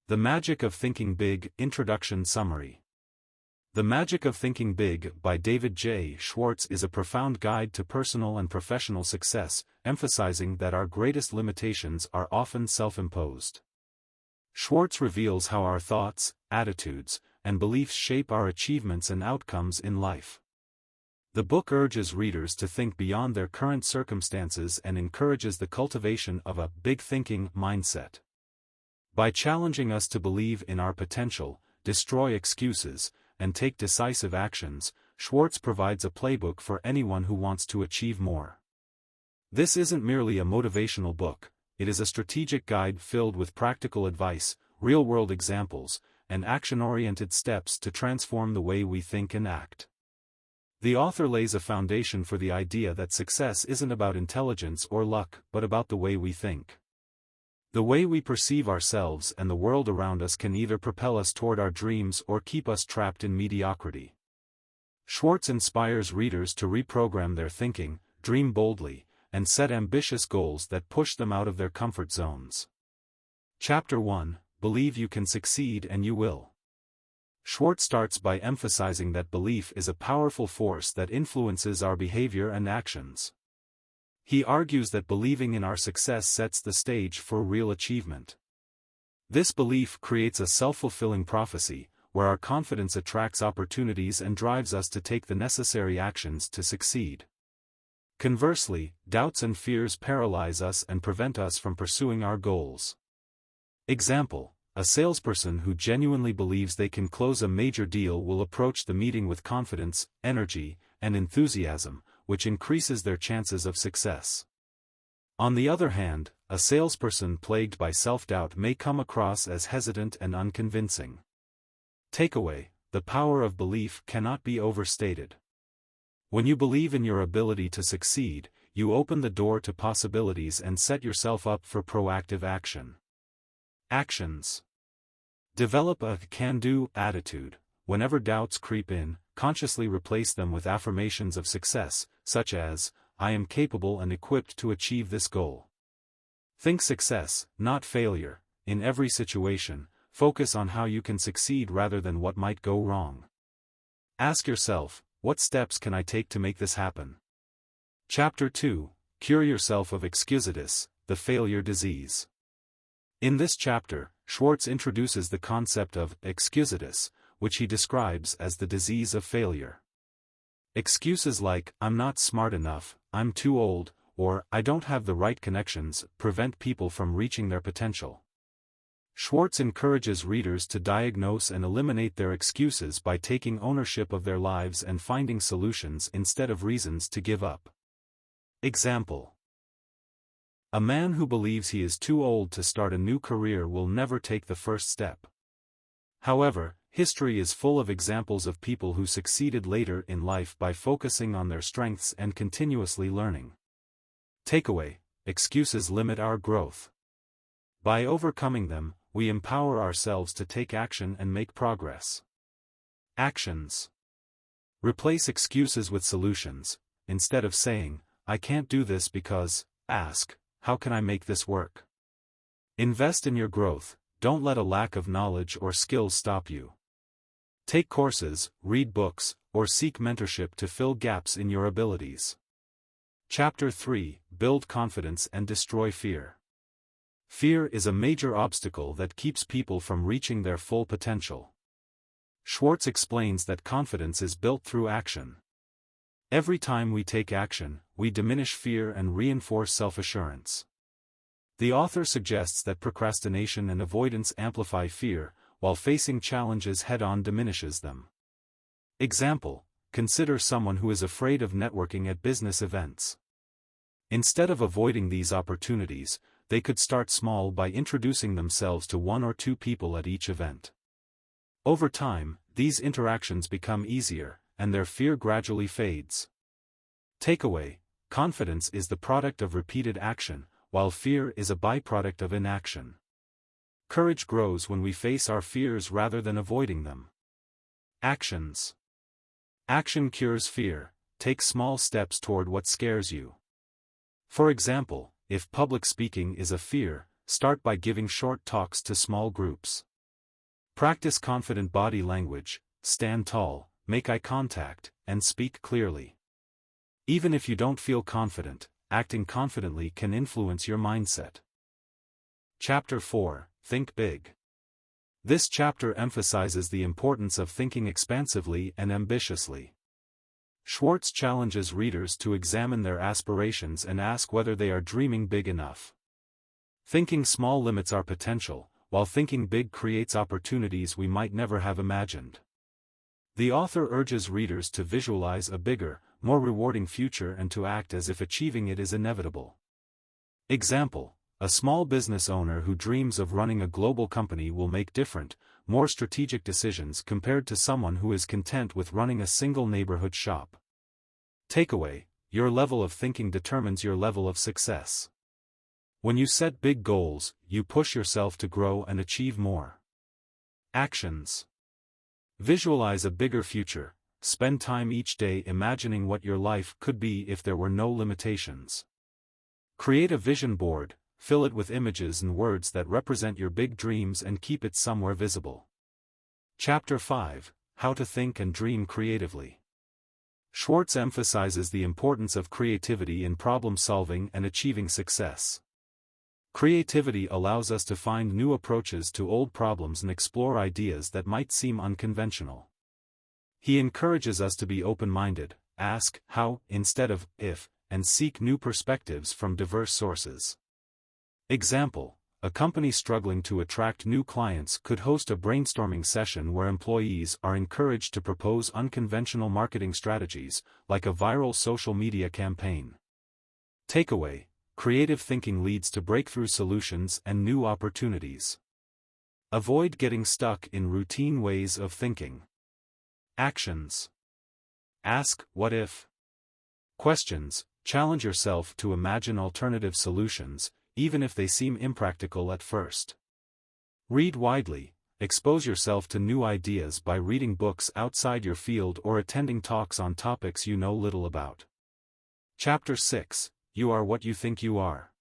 The Magic of Thinking Big, Introduction Summary. The Magic of Thinking Big by David J. Schwartz is a profound guide to personal and professional success, emphasizing that our greatest limitations are often self-imposed. Schwartz reveals how our thoughts, attitudes, and beliefs shape our achievements and outcomes in life. The book urges readers to think beyond their current circumstances and encourages the cultivation of a big thinking mindset. By challenging us to believe in our potential, destroy excuses, and take decisive actions, Schwartz provides a playbook for anyone who wants to achieve more. This isn't merely a motivational book, it is a strategic guide filled with practical advice, real-world examples, and action-oriented steps to transform the way we think and act. The author lays a foundation for the idea that success isn't about intelligence or luck but about the way we think. The way we perceive ourselves and the world around us can either propel us toward our dreams or keep us trapped in mediocrity. Schwartz inspires readers to reprogram their thinking, dream boldly, and set ambitious goals that push them out of their comfort zones. Chapter 1: Believe you can succeed and you will. Schwartz starts by emphasizing that belief is a powerful force that influences our behavior and actions. He argues that believing in our success sets the stage for real achievement. This belief creates a self-fulfilling prophecy, where our confidence attracts opportunities and drives us to take the necessary actions to succeed. Conversely, doubts and fears paralyze us and prevent us from pursuing our goals. Example: a salesperson who genuinely believes they can close a major deal will approach the meeting with confidence, energy, and enthusiasm, which increases their chances of success. On the other hand, a salesperson plagued by self-doubt may come across as hesitant and unconvincing. Takeaway: the power of belief cannot be overstated. When you believe in your ability to succeed, you open the door to possibilities and set yourself up for proactive action. Actions. Develop a can-do attitude. Whenever doubts creep in, consciously replace them with affirmations of success, such as, "I am capable and equipped to achieve this goal." Think success, not failure. In every situation, focus on how you can succeed rather than what might go wrong. Ask yourself, what steps can I take to make this happen? Chapter 2: Cure yourself of excusitis, the failure disease. In this chapter, Schwartz introduces the concept of excusitis, which he describes as the disease of failure. Excuses like, "I'm not smart enough," "I'm too old," or "I don't have the right connections," prevent people from reaching their potential. Schwartz encourages readers to diagnose and eliminate their excuses by taking ownership of their lives and finding solutions instead of reasons to give up. Example: a man who believes he is too old to start a new career will never take the first step. However, history is full of examples of people who succeeded later in life by focusing on their strengths and continuously learning. Takeaway: excuses limit our growth. By overcoming them, we empower ourselves to take action and make progress. Actions. Replace excuses with solutions. Instead of saying, "I can't do this because," ask, "How can I make this work?" Invest in your growth. Don't let a lack of knowledge or skills stop you. Take courses, read books, or seek mentorship to fill gaps in your abilities. Chapter 3: Build confidence and destroy fear. Fear is a major obstacle that keeps people from reaching their full potential. Schwartz explains that confidence is built through action. Every time we take action, we diminish fear and reinforce self-assurance. The author suggests that procrastination and avoidance amplify fear, while facing challenges head-on diminishes them. Example: consider someone who is afraid of networking at business events. Instead of avoiding these opportunities, they could start small by introducing themselves to one or two people at each event. Over time, these interactions become easier, and their fear gradually fades. Takeaway: confidence is the product of repeated action, while fear is a byproduct of inaction. Courage grows when we face our fears rather than avoiding them. Actions. Action cures fear. Take small steps toward what scares you. For example, if public speaking is a fear, start by giving short talks to small groups. Practice confident body language, stand tall, make eye contact, and speak clearly. Even if you don't feel confident, acting confidently can influence your mindset. Chapter 4, Think Big. This chapter emphasizes the importance of thinking expansively and ambitiously. Schwartz challenges readers to examine their aspirations and ask whether they are dreaming big enough. Thinking small limits our potential, while thinking big creates opportunities we might never have imagined. The author urges readers to visualize a bigger, more rewarding future and to act as if achieving it is inevitable. Example: a small business owner who dreams of running a global company will make different, more strategic decisions compared to someone who is content with running a single neighborhood shop. Takeaway: your level of thinking determines your level of success. When you set big goals, you push yourself to grow and achieve more. Actions: visualize a bigger future. Spend time each day imagining what your life could be if there were no limitations. Create a vision board, fill it with images and words that represent your big dreams and keep it somewhere visible. Chapter 5, How to Think and Dream Creatively. Schwartz emphasizes the importance of creativity in problem-solving and achieving success. Creativity allows us to find new approaches to old problems and explore ideas that might seem unconventional. He encourages us to be open-minded, ask how instead of if, and seek new perspectives from diverse sources. Example: a company struggling to attract new clients could host a brainstorming session where employees are encouraged to propose unconventional marketing strategies, like a viral social media campaign. Takeaway: creative thinking leads to breakthrough solutions and new opportunities. Avoid getting stuck in routine ways of thinking. Actions: ask what if questions, challenge yourself to imagine alternative solutions, even if they seem impractical at first. Read widely, expose yourself to new ideas by reading books outside your field or attending talks on topics you know little about. Chapter 6, You Are What You Think You Are.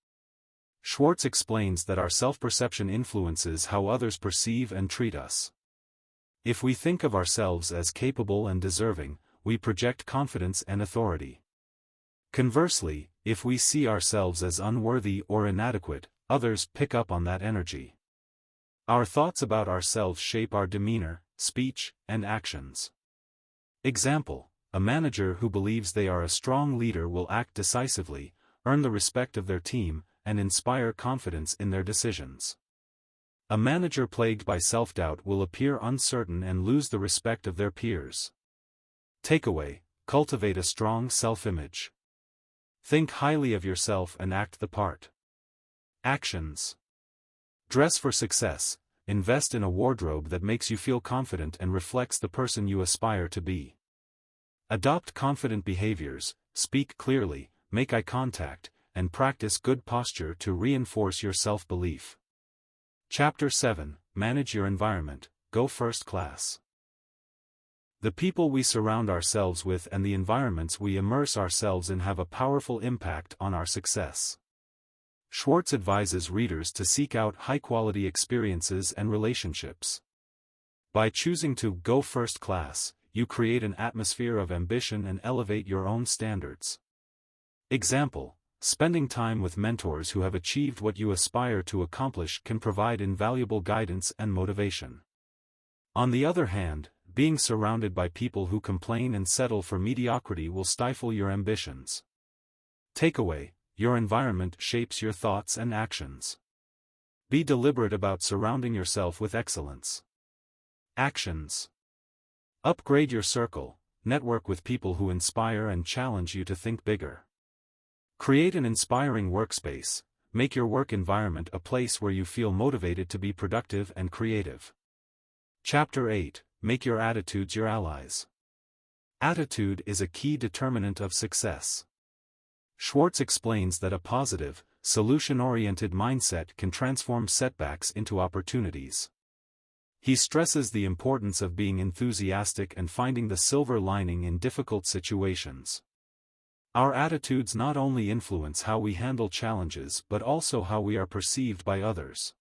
Schwartz explains that our self-perception influences how others perceive and treat us. If we think of ourselves as capable and deserving, we project confidence and authority. Conversely, if we see ourselves as unworthy or inadequate, others pick up on that energy. Our thoughts about ourselves shape our demeanor, speech, and actions. Example: a manager who believes they are a strong leader will act decisively, earn the respect of their team, and inspire confidence in their decisions. A manager plagued by self-doubt will appear uncertain and lose the respect of their peers. Takeaway: cultivate a strong self-image. Think highly of yourself and act the part. Actions: dress for success. Invest in a wardrobe that makes you feel confident and reflects the person you aspire to be. Adopt confident behaviors, speak clearly, make eye contact, and practice good posture to reinforce your self-belief. Chapter 7, Manage Your Environment, Go First Class. The people we surround ourselves with and the environments we immerse ourselves in have a powerful impact on our success. Schwartz advises readers to seek out high-quality experiences and relationships. By choosing to go first class, you create an atmosphere of ambition and elevate your own standards. Example: spending time with mentors who have achieved what you aspire to accomplish can provide invaluable guidance and motivation. On the other hand, being surrounded by people who complain and settle for mediocrity will stifle your ambitions. Takeaway: your environment shapes your thoughts and actions. Be deliberate about surrounding yourself with excellence. Actions: upgrade your circle, network with people who inspire and challenge you to think bigger. Create an inspiring workspace, make your work environment a place where you feel motivated to be productive and creative. Chapter 8, Make Your Attitudes Your Allies. Attitude is a key determinant of success. Schwartz explains that a positive, solution-oriented mindset can transform setbacks into opportunities. He stresses the importance of being enthusiastic and finding the silver lining in difficult situations. Our attitudes not only influence how we handle challenges but also how we are perceived by others.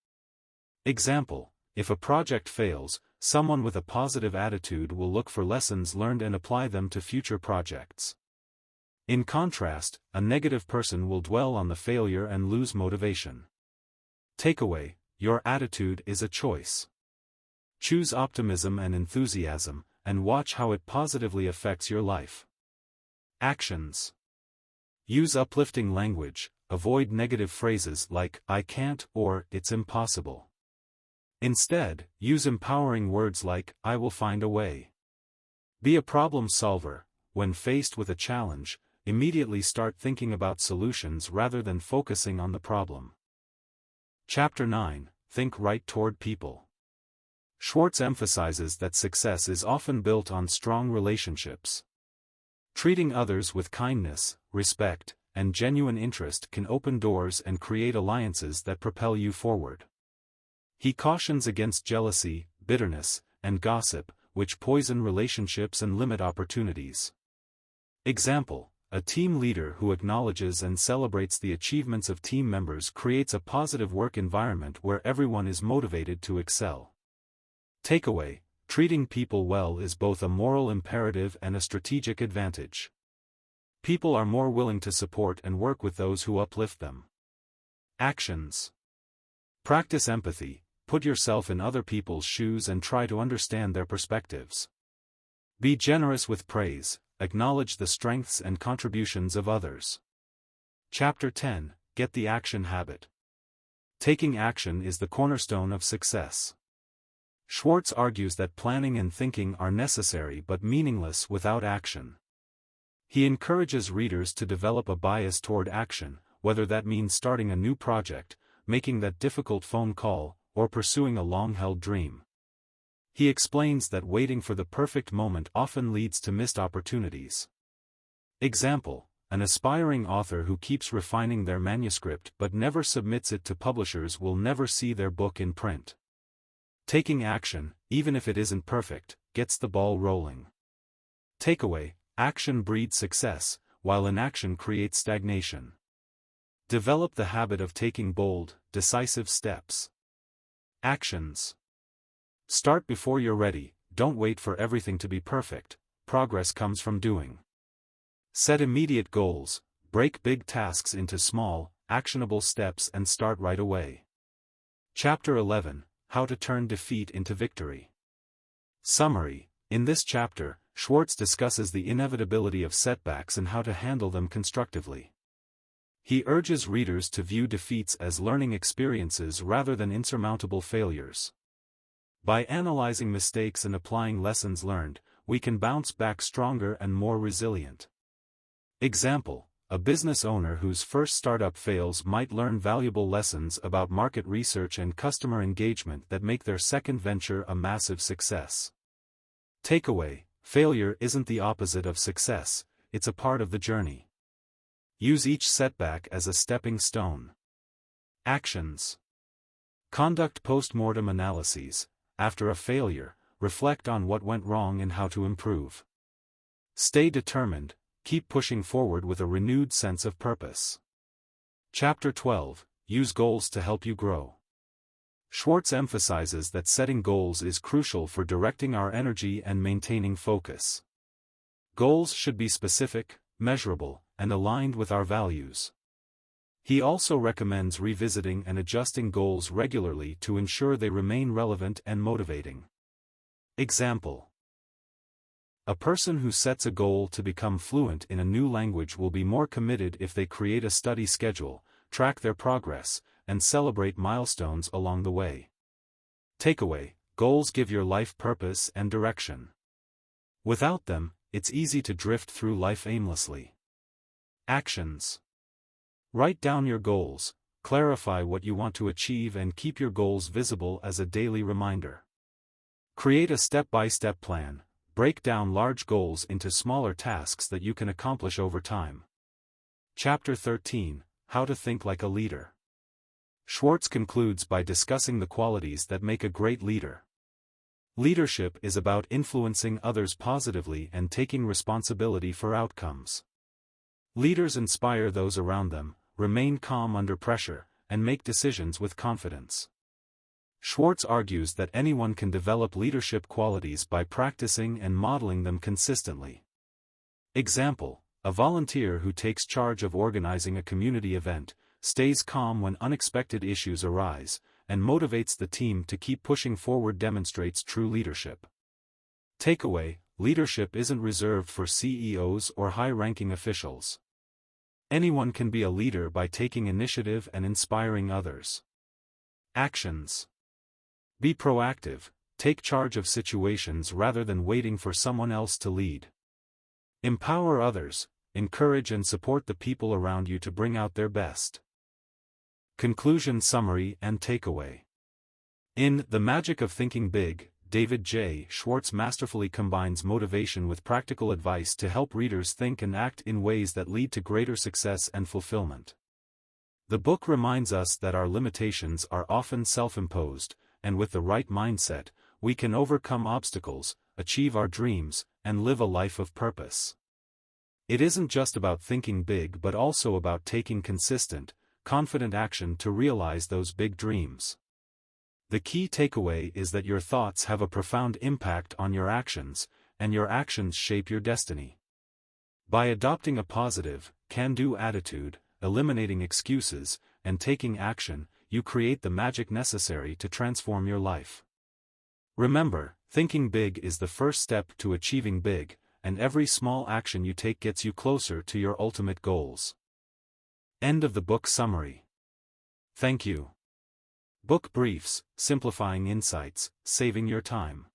Example: if a project fails, someone with a positive attitude will look for lessons learned and apply them to future projects. In contrast, a negative person will dwell on the failure and lose motivation. Takeaway: your attitude is a choice. Choose optimism and enthusiasm, and watch how it positively affects your life. Actions: use uplifting language, avoid negative phrases like "I can't" or "it's impossible." Instead, use empowering words like "I will find a way." Be a problem solver. When faced with a challenge, immediately start thinking about solutions rather than focusing on the problem. Chapter 9: Think Right Toward People. Schwartz emphasizes that success is often built on strong relationships. Treating others with kindness, respect, and genuine interest can open doors and create alliances that propel you forward. He cautions against jealousy, bitterness, and gossip, which poison relationships and limit opportunities. Example: a team leader who acknowledges and celebrates the achievements of team members creates a positive work environment where everyone is motivated to excel. Takeaway: treating people well is both a moral imperative and a strategic advantage. People are more willing to support and work with those who uplift them. Actions: practice empathy, put yourself in other people's shoes and try to understand their perspectives. Be generous with praise, acknowledge the strengths and contributions of others. Chapter 10: Get the Action Habit. Taking action is the cornerstone of success. Schwartz argues that planning and thinking are necessary but meaningless without action. He encourages readers to develop a bias toward action, whether that means starting a new project, making that difficult phone call, or pursuing a long-held dream. He explains that waiting for the perfect moment often leads to missed opportunities. Example: an aspiring author who keeps refining their manuscript but never submits it to publishers will never see their book in print. Taking action, even if it isn't perfect, gets the ball rolling. Takeaway: action breeds success, while inaction creates stagnation. Develop the habit of taking bold, decisive steps. Actions: start before you're ready, don't wait for everything to be perfect, progress comes from doing. Set immediate goals, break big tasks into small, actionable steps and start right away. Chapter 11: How to Turn Defeat into Victory. Summary: in this chapter, Schwartz discusses the inevitability of setbacks and how to handle them constructively. He urges readers to view defeats as learning experiences rather than insurmountable failures. By analyzing mistakes and applying lessons learned, we can bounce back stronger and more resilient. Example: a business owner whose first startup fails might learn valuable lessons about market research and customer engagement that make their second venture a massive success. Takeaway: failure isn't the opposite of success, it's a part of the journey. Use each setback as a stepping stone. Actions: conduct post-mortem analyses. After a failure, reflect on what went wrong and how to improve. Stay determined, keep pushing forward with a renewed sense of purpose. Chapter 12: Use goals to help you grow. Schwartz emphasizes that setting goals is crucial for directing our energy and maintaining focus. Goals should be specific, measurable, and aligned with our values. He also recommends revisiting and adjusting goals regularly to ensure they remain relevant and motivating. Example: a person who sets a goal to become fluent in a new language will be more committed if they create a study schedule, track their progress, and celebrate milestones along the way. Takeaway: goals give your life purpose and direction. Without them, it's easy to drift through life aimlessly. Actions: write down your goals, clarify what you want to achieve and keep your goals visible as a daily reminder. Create a step-by-step plan. Break down large goals into smaller tasks that you can accomplish over time. Chapter 13: How to Think Like a Leader. Schwartz concludes by discussing the qualities that make a great leader. Leadership is about influencing others positively and taking responsibility for outcomes. Leaders inspire those around them, remain calm under pressure, and make decisions with confidence. Schwartz argues that anyone can develop leadership qualities by practicing and modeling them consistently. Example: a volunteer who takes charge of organizing a community event, stays calm when unexpected issues arise, and motivates the team to keep pushing forward demonstrates true leadership. Takeaway: leadership isn't reserved for CEOs or high-ranking officials. Anyone can be a leader by taking initiative and inspiring others. Actions: be proactive, take charge of situations rather than waiting for someone else to lead. Empower others, encourage and support the people around you to bring out their best. Conclusion, summary, and takeaway. In The Magic of Thinking Big, David J. Schwartz masterfully combines motivation with practical advice to help readers think and act in ways that lead to greater success and fulfillment. The book reminds us that our limitations are often self-imposed, and with the right mindset, we can overcome obstacles, achieve our dreams, and live a life of purpose. It isn't just about thinking big but also about taking consistent, confident action to realize those big dreams. The key takeaway is that your thoughts have a profound impact on your actions, and your actions shape your destiny. By adopting a positive, can-do attitude, eliminating excuses, and taking action, you create the magic necessary to transform your life. Remember, thinking big is the first step to achieving big, and every small action you take gets you closer to your ultimate goals. End of the book summary. Thank you. Book briefs, simplifying insights, saving your time.